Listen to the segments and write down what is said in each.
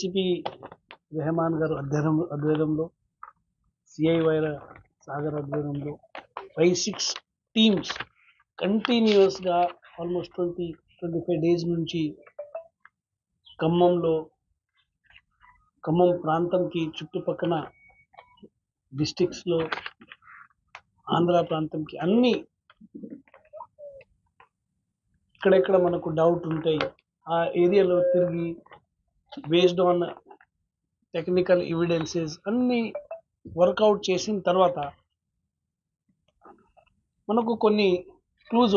ACP Rahman గారు ఆధ్వర్యంలో CI వైర Sagar ఆధ్వర్యంలో 5-6 టీమ్స్ కంటిన్యూస్గా ఆల్మోస్ట్ 20-25 డేస్ నుంచి ఖమ్మం ప్రాంతంకి చుట్టుపక్కల డిస్ట్రిక్ట్స్లో ఆంధ్ర ప్రాంతంకి అన్ని ఇక్కడెక్కడ మనకు డౌట్ ఉంటాయి ఆ ఏరియాలో తిరిగి బేస్డ్ ఆన్ టెక్నికల్ ఎవిడెన్సెస్ అన్ని వర్కౌట్ చేసిన తర్వాత మనకు కొన్ని క్లూజ్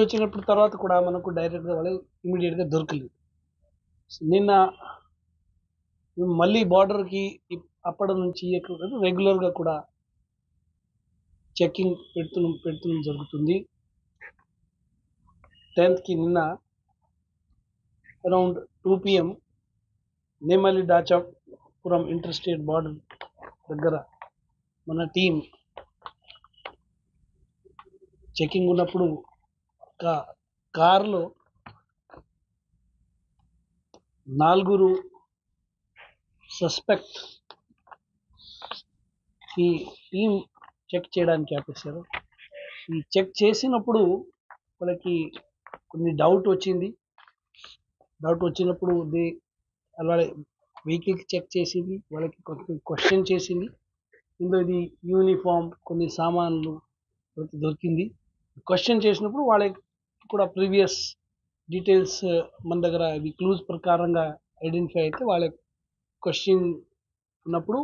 వచ్చినప్పుడు తర్వాత కూడా మనకు డైరెక్ట్గా వాళ్ళు ఇమీడియట్గా దొరకలేదు. నిన్న మళ్ళీ బార్డర్కి అప్పటి నుంచి రెగ్యులర్గా కూడా చెక్కింగ్ పెడుతున్న జరుగుతుంది. 10th నిన్న అరౌండ్ 2 PM నేమలి దాచాపురం ఇంటర్స్టేట్ బార్డర్ దగ్గర మన టీం చెకింగ్ ఉన్నప్పుడు కారులో 4 సస్పెక్ట్ ఈ టీం చెక్ చేయడానికి ఆపేశారు. ఈ చెక్ చేసినప్పుడు వాళ్ళకి కొన్ని డౌట్ వచ్చినప్పుడు వాళ్ళ వెహికల్కి చెక్ చేసింది, వాళ్ళకి క్వశ్చన్ చేసింది. ఇందులో ఇది యూనిఫామ్ కొన్ని సామాన్లు వాళ్ళకి దొరికింది. క్వశ్చన్ చేసినప్పుడు వాళ్ళకి కూడా ప్రీవియస్ డీటెయిల్స్ మన దగ్గర ఇవి క్లూజ్ ప్రకారంగా ఐడెంటిఫై అయితే వాళ్ళకి క్వశ్చన్ ఉన్నప్పుడు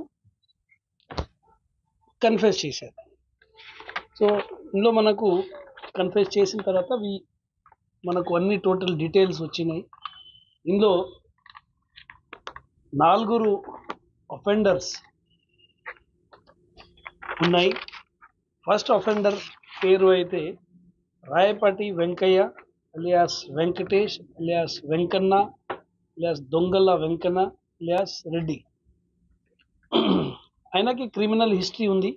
కన్ఫెస్ చేశారు. సో ఇందులో మనకు కన్ఫెస్ చేసిన తర్వాత మనకు అన్ని టోటల్ డీటెయిల్స్ వచ్చినాయి. ఇందులో 4 అఫెండర్స్ ఉన్నాయి. ఫస్ట్ అఫెండర్ పేరు అయితే Rayapati Venkaiah alias Venkatesh alias Venkanna alias దొంగల్ల వెంకన్న అలియాస్ రెడ్డి. ఆయనకి క్రిమినల్ హిస్టరీ ఉంది.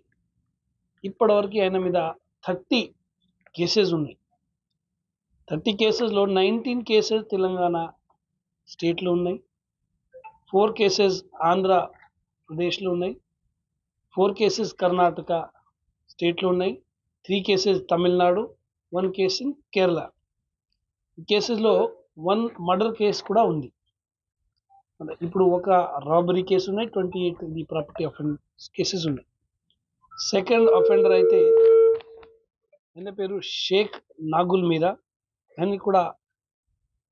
ఇప్పటివరకు ఆయన మీద 30 కేసెస్ ఉన్నాయి. 30 కేసెస్లో 19 కేసెస్ తెలంగాణ స్టేట్లో ఉన్నాయి, 4 కేసెస్ ఆంధ్రప్రదేశ్లో ఉన్నాయి, 4 కేసెస్ కర్ణాటక స్టేట్లో ఉన్నాయి, 3 cases Tamil Nadu, 1 case in Kerala. ఈ కేసెస్లో 1 మర్డర్ కేసు కూడా ఉంది. ఇప్పుడు ఒక రాబరీ కేసు ఉన్నాయి, 28 ప్రాపర్టీ అఫెన్స్ కేసెస్ ఉన్నాయి. సెకండ్ అఫెండర్ అయితే ఆయన పేరు షేక్ నాగుల్ మీరా. ఆయనకి కూడా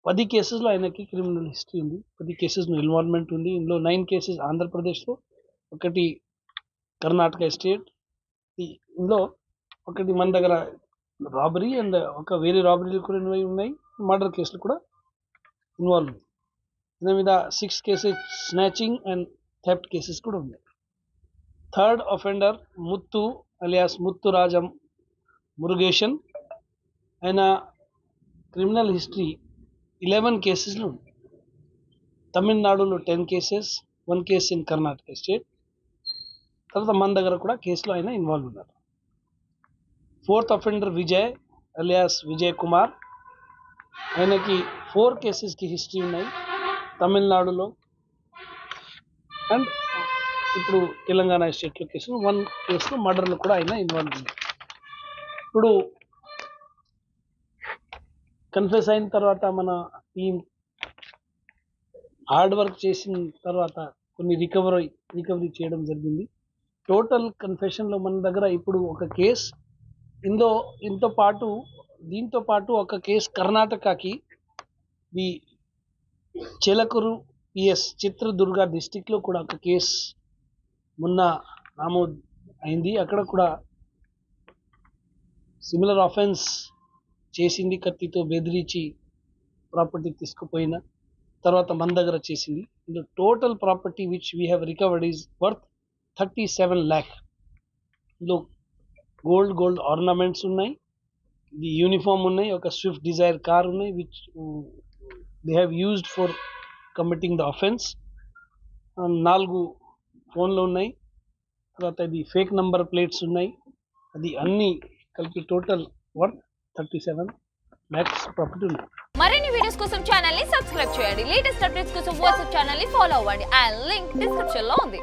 10 కేసెస్లో ఆయనకి క్రిమినల్ హిస్టరీ ఉంది, 10 కేసెస్లో ఇన్వాల్వ్మెంట్ ఉంది. ఇందులో 9 కేసెస్ ఆంధ్రప్రదేశ్లో, 1 కర్ణాటక స్టేట్. ఇందులో 1 మన దగ్గర రాబరీ అండ్ ఒక వేరే రాబరీలు కూడా ఉన్నాయి, మర్డర్ కేసులు కూడా ఇన్వాల్వ్ ఉంది. దీని మీద 6 cases snatching and theft cases కూడా ఉన్నాయి. Third offender Muthu alias Muthu Rajam Murugesan. ఆయన క్రిమినల్ హిస్టరీ 11 కేసెస్లో ఉంది. తమిళనాడులో 10 cases, 1 case in Karnataka state. తర్వాత మన దగ్గర కూడా కేసులో ఆయన ఇన్వాల్వ్ ఉన్నారు. Fourth offender Vijay alias Vijay Kumar. ఆయనకి 4 కేసెస్కి హిస్టరీ ఉన్నాయి తమిళనాడులో అండ్ ఇప్పుడు తెలంగాణ స్టేట్లో కేసులు. 1 కేసులో మర్డర్లో కూడా ఆయన ఇన్వాల్వ్ ఉన్నారు. ఇప్పుడు కన్ఫెస్ అయిన తర్వాత మన టీం హార్డ్ వర్క్ చేసిన తర్వాత కొన్ని రికవరీ చేయడం జరిగింది. టోటల్ కన్ఫెషన్లో మన దగ్గర ఇప్పుడు ఒక కేసు దీంతో పాటు ఒక కేసు కర్ణాటకకి చెలకూరు PS చిత్రదుర్గ డిస్టిక్లో కూడా ఒక కేసు మొన్న నమోదు అయింది. అక్కడ కూడా సిమిలర్ ఆఫెన్స్ చేసింది, కత్తితో బెదిరించి ప్రాపర్టీ తీసుకుపోయిన తర్వాత మన దగ్గర చేసింది. ఇందులో total property which we have recovered is worth 37 lakh. ఇందులో గోల్డ్ ఆర్నమెంట్స్ ఉన్నాయి, ఇది యూనిఫామ్ ఉన్నాయి, ఒక స్విఫ్ట్ డిజైర్ కార్ ఉన్నాయి which they have used for committing the offence. 4 ఫోన్లు ఉన్నాయి, తర్వాత ఇది ఫేక్ నంబర్ ప్లేట్స్ ఉన్నాయి. అది అన్నీ కలిపి టోటల్ వర్త్ 37 మ్యాక్స్ ప్రాపర్టీ ఉంది. మరిన్ని వీడియోస్ కోసం ఛానల్ ని సబ్స్క్రైబ్ చేయండి. లేటెస్ట్ అప్డేట్స్ కోసం వాట్సాప్ ఛానల్ ని ఫాలో అవ్వండి. ఆ లింక్ డిస్క్రిప్షన్ లో ఉంది.